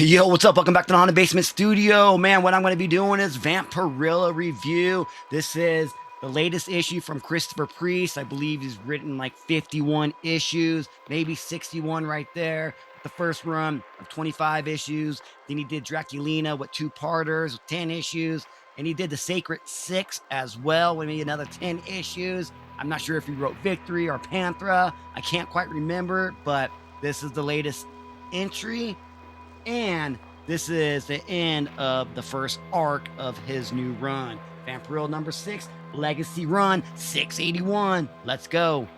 Yo, what's up? Welcome back to the Haunted Basement Studio. Man, what I'm going to be doing is Vampirella review. This is the latest issue from Christopher Priest. I believe he's written like 51 issues, maybe 61 right there. The first run of 25 issues. Then he did Draculina with 2-parters, 10 issues. And he did the Sacred 6 as well, with maybe another 10 issues. I'm not sure if he wrote Victory or Panthera. I can't quite remember, but this is the latest entry. And this is the end of the first arc of his new run. Vampirella number 6, Legacy Run 681. Let's go.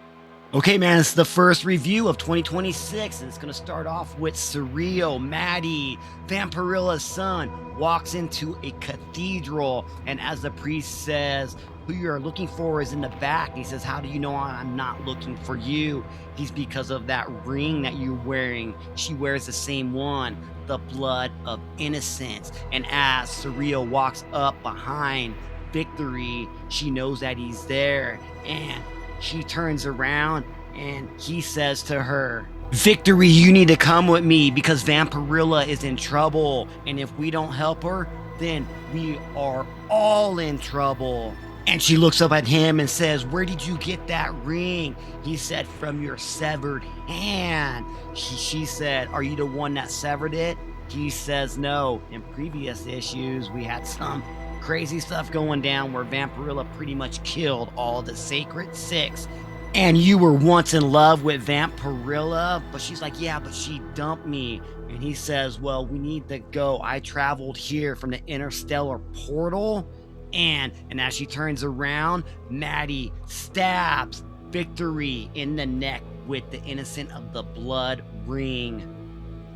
Okay, man, it's the first review of 2026, and it's going to start off with Serio, Maddie, Vampirella's son, walks into a cathedral, and as the priest says, who you are looking for is in the back. He says, how do you know I'm not looking for you? He's because of that ring that you're wearing. She wears the same one, the blood of innocence. And as Serio walks up behind Victory, she knows that he's there, and she turns around and he says to her, Victory, you need to come with me because Vampirella is in trouble. And if we don't help her, then we are all in trouble. And she looks up at him and says, where did you get that ring? He said, from your severed hand. She said, are you the one that severed it? He says, no. In previous issues, we had some crazy stuff going down where Vampirella pretty much killed all the Sacred 6. And you were once in love with Vampirella, but she's like, yeah, but she dumped me. And he says, well, we need to go. I traveled here from the interstellar portal. And as she turns around, Maddie stabs Victory in the neck with the innocent of the blood ring.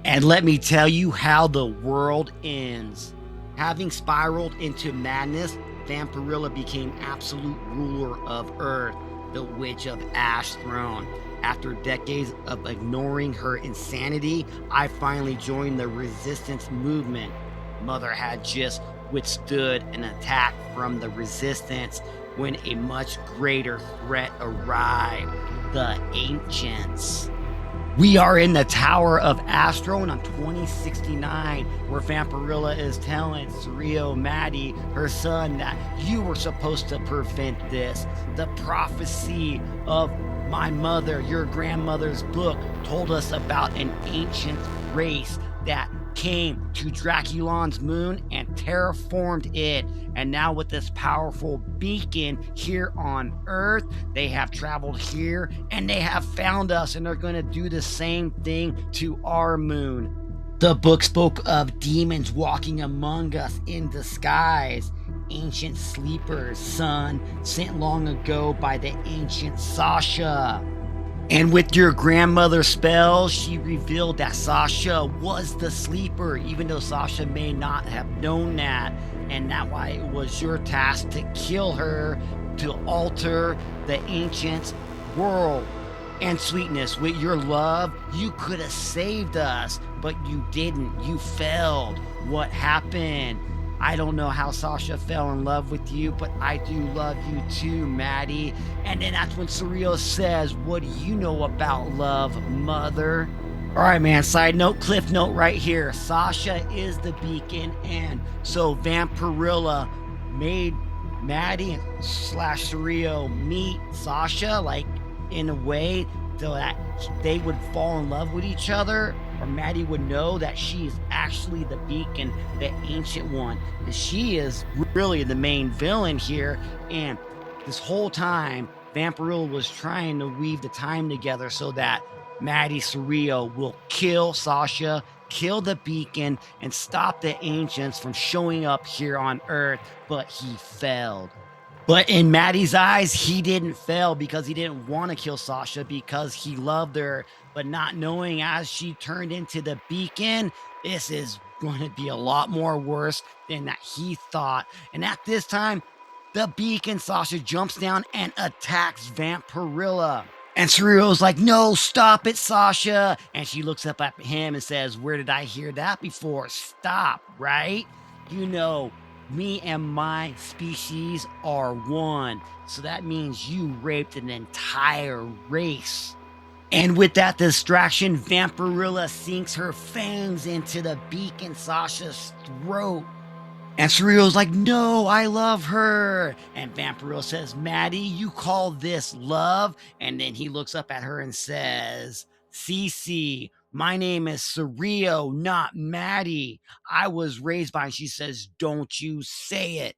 And let me tell you how the world ends. Having spiraled into madness, Vampirella became absolute ruler of Earth, the Witch of Ash Throne. After decades of ignoring her insanity, I finally joined the resistance movement. Mother had just withstood an attack from the resistance when a much greater threat arrived, the Ancients. We are in the Tower of Astron on 2069, where Vampirella is telling Serio, Maddie, her son, that you were supposed to prevent this. The prophecy of my mother, your grandmother's book, told us about an ancient race that came to Draculin's moon and terraformed it. And now with this powerful beacon here on Earth, they have traveled here and they have found us, and they're going to do the same thing to our moon. The book spoke of demons walking among us in disguise, ancient sleepers, son, sent long ago by the ancient Sasha. And with your grandmother's spell, she revealed that Sasha was the sleeper, even though Sasha may not have known that. And that's why it was your task to kill her, to alter the ancient's world. And Sweetness, with your love, you could have saved us, but you didn't. You failed. What happened? I don't know how Sasha fell in love with you, but I do love you too, Maddie. And then that's when Serio says, what do you know about love, mother? All right, man, side note, cliff note right here. Sasha is the beacon, and so Vampirella made Maddie / Serio meet Sasha, like, in a way so that they would fall in love with each other, or Maddie would know that she is actually the beacon, the ancient one. And she is really the main villain here. And this whole time, Vampirella was trying to weave the time together so that Maddie Serio will kill Sasha, kill the beacon, and stop the ancients from showing up here on Earth, but he failed. But in Maddie's eyes, he didn't fail because he didn't want to kill Sasha because he loved her. But not knowing as she turned into the beacon, this is going to be a lot more worse than that he thought. And at this time, the beacon, Sasha jumps down and attacks Vampirella. And Serio's like, no, stop it, Sasha. And she looks up at him and says, where did I hear that before? Stop, right? You know, me and my species are one. So that means you raped an entire race. And with that distraction, Vampirella sinks her fangs into the beak in Sasha's throat. And Serio's like, no, I love her. And Vampirella says, Maddie, you call this love? And then he looks up at her and says, Cece, my name is Serio, not Maddie. I was raised by, and she says, don't you say it.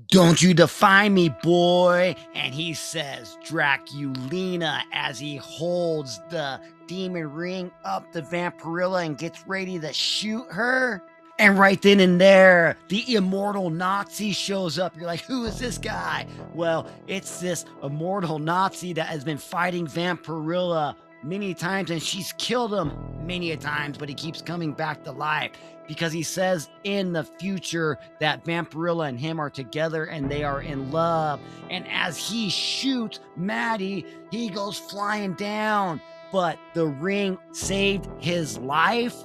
Don't you define me, boy. And he says, Draculina, as he holds the demon ring up to Vampirella and gets ready to shoot her. And right then and there, the immortal Nazi shows up. You're like, who is this guy? Well, it's this immortal Nazi that has been fighting Vampirella many times, and she's killed him many times, but he keeps coming back to life because he says in the future that Vampirella and him are together and they are in love. And as he shoots Maddie, he goes flying down, but the ring saved his life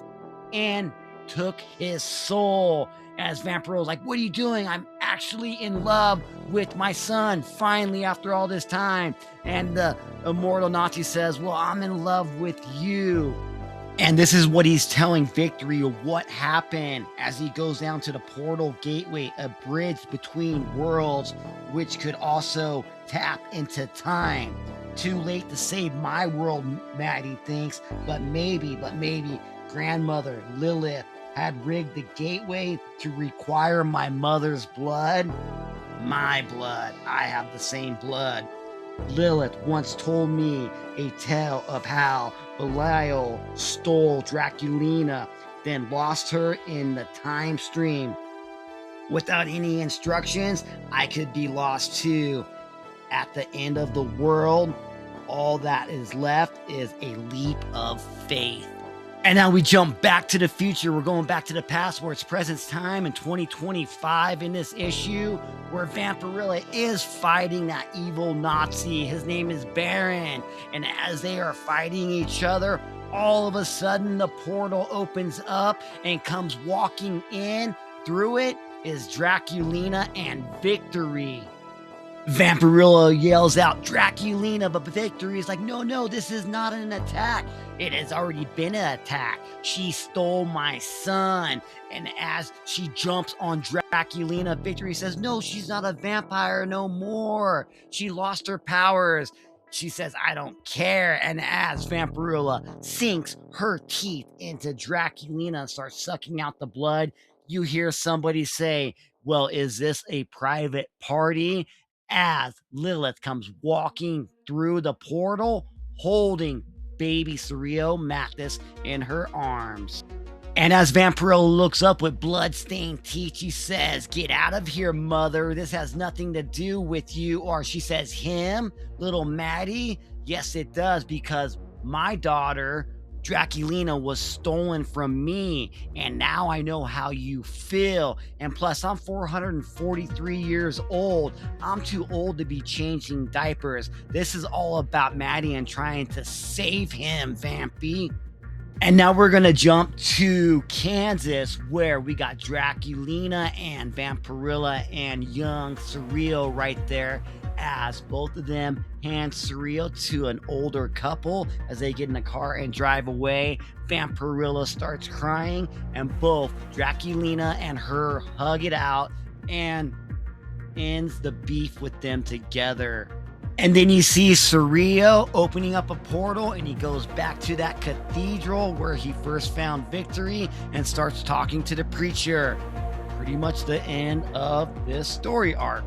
and took his soul. As Vampirella's like, what are you doing? I'm actually in love with my son, finally, after all this time. And the immortal Nazi says, well, I'm in love with you. And this is what he's telling Victory of what happened as he goes down to the portal gateway, a bridge between worlds, which could also tap into time. Too late to save my world, Maddie thinks, but maybe grandmother Lilith had rigged the gateway to require my mother's blood. My blood. I have the same blood. Lilith once told me a tale of how Belial stole Draculina, then lost her in the time stream. Without any instructions, I could be lost too. At the end of the world, all that is left is a leap of faith. And now we jump back to the future. We're going back to the past where it's present time in 2025 in this issue where Vampirella is fighting that evil Nazi. His name is Baron. And as they are fighting each other, all of a sudden the portal opens up and comes walking in. Through it is Draculina and Victory. Vampirella yells out, Draculina, but Victory is like, no, this is not an attack. It has already been an attack. She stole my son. And as she jumps on Draculina, Victory says, no, she's not a vampire no more. She lost her powers. She says, I don't care. And as Vampirella sinks her teeth into Draculina and starts sucking out the blood, you hear somebody say, well, is this a private party? As Lilith comes walking through the portal, holding baby Serio Mathis in her arms. And as Vampirella looks up with blood-stained teeth, she says, get out of here, mother. This has nothing to do with you. Or she says, him, little Maddie? Yes, it does, because my daughter, Draculina, was stolen from me, and now I know how you feel. And plus, I'm 443 years old. I'm too old to be changing diapers. This is all about Maddie and trying to save him, Vampy. And now we're going to jump to Kansas, where we got Draculina and Vampirella and young Serio right there, as both of them hand Serio to an older couple as they get in the car and drive away. Vampirella starts crying, and both Draculina and her hug it out and ends the beef with them together. And then you see Serio opening up a portal, and he goes back to that cathedral where he first found Victory and starts talking to the preacher. Pretty much the end of this story arc.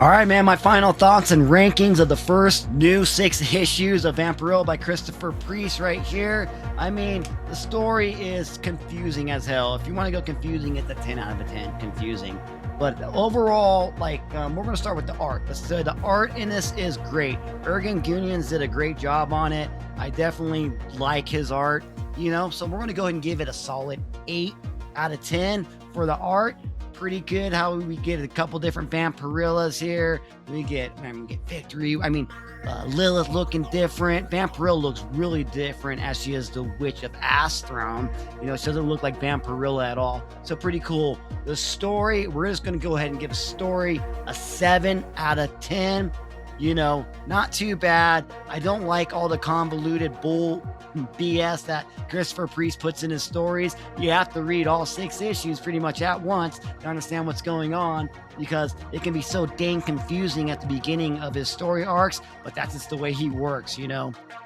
All right, man, my final thoughts and rankings of the first new 6 issues of Vampirella by Christopher Priest right here. I mean, the story is confusing as hell. If you want to go confusing, it's a 10 out of 10 confusing. But overall, like, we're going to start with the art. The art in this is great. Ergen Gunians did a great job on it. I definitely like his art, so we're going to go ahead and give it a solid 8 out of 10 for the art. Pretty good how we get a couple different Vampirellas here. We get Victory. Lilith looking different. Vampirella looks really different as she is the Witch of Astron. She doesn't look like Vampirella at all. So pretty cool. The story, we're just going to go ahead and give a story a 7 out of 10. Not too bad. I don't like all the convoluted bull BS that Christopher Priest puts in his stories. You have to read all 6 issues pretty much at once to understand what's going on, because it can be so dang confusing at the beginning of his story arcs, but that's just the way he works,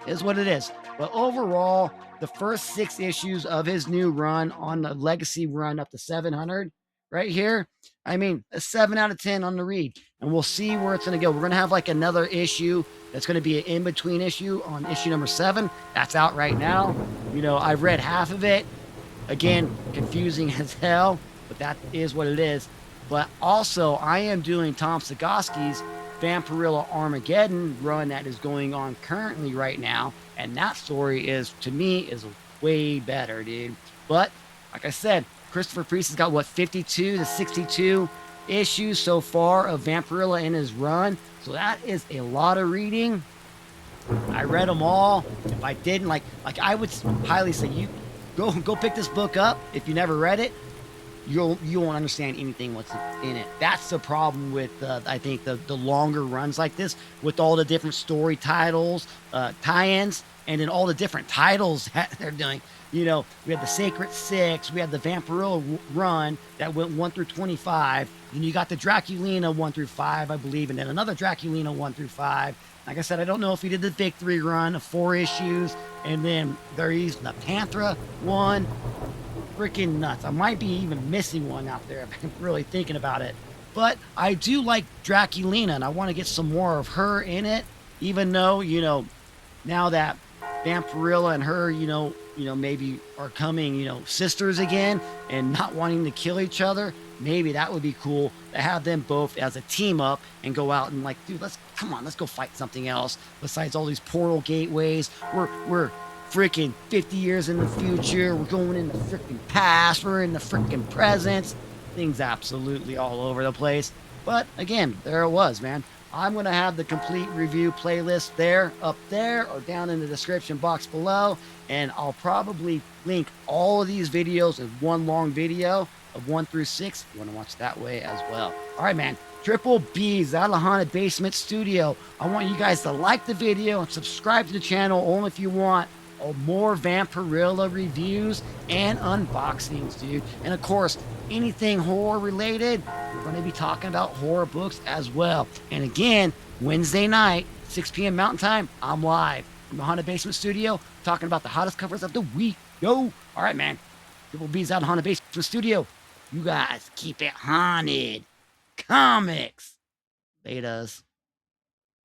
is what it is. But overall, the first 6 issues of his new run on the legacy run up to 700 right here, I mean, a 7 out of 10 on the read. And we'll see where it's going to go. We're going to have like another issue that's going to be an in-between issue on issue number 7. That's out right now. I've read half of it. Again, confusing as hell, but that is what it is. But also, I am doing Tom Sagowski's Vampirella Armageddon run that is going on currently right now. And that story is, to me, is way better, dude. But, like I said, Christopher Priest has got, 52 to 62 issues so far of Vampirella in his run. So that is a lot of reading. I read them all. If I didn't, like I would highly say, you go pick this book up. If you never read it, you won't understand anything what's in it. That's the problem with I think the longer runs like this, with all the different story titles, tie-ins, and then all the different titles that they're doing. We had the Sacred 6, we had the Vampirella run that went 1 through 25, and you got the Draculina 1 through 5, I believe, and then another Draculina 1 through 5. Like I said, I don't know if he did the Victory run of 4 issues, and then they're using the Panthera one. Freaking nuts. I might be even missing one out there if I'm really thinking about it. But I do like Draculina, and I want to get some more of her in it, even though, now that Vampirella and her, maybe are coming, sisters again and not wanting to kill each other. Maybe that would be cool to have them both as a team up and go out and dude, let's go fight something else besides all these portal gateways. We're freaking 50 years in the future. We're going in the freaking past. We're in the freaking present. Things absolutely all over the place. But again, there it was, man. I'm going to have the complete review playlist up there, or down in the description box below. And I'll probably link all of these videos in one long video of 1 through 6. If you want to watch that way as well. All right, man. Triple B's out of the Haunted Basement Studio. I want you guys to like the video and subscribe to the channel only if you want more Vampirella reviews and unboxings, dude. And of course, anything horror related, we're going to be talking about horror books as well. And again, Wednesday night, 6 p.m. Mountain Time, I'm live from the Haunted Basement Studio talking about the hottest covers of the week. Yo! All right, man. Triple B's out of the Haunted Basement Studio. You guys keep it haunted. Comics. Betas.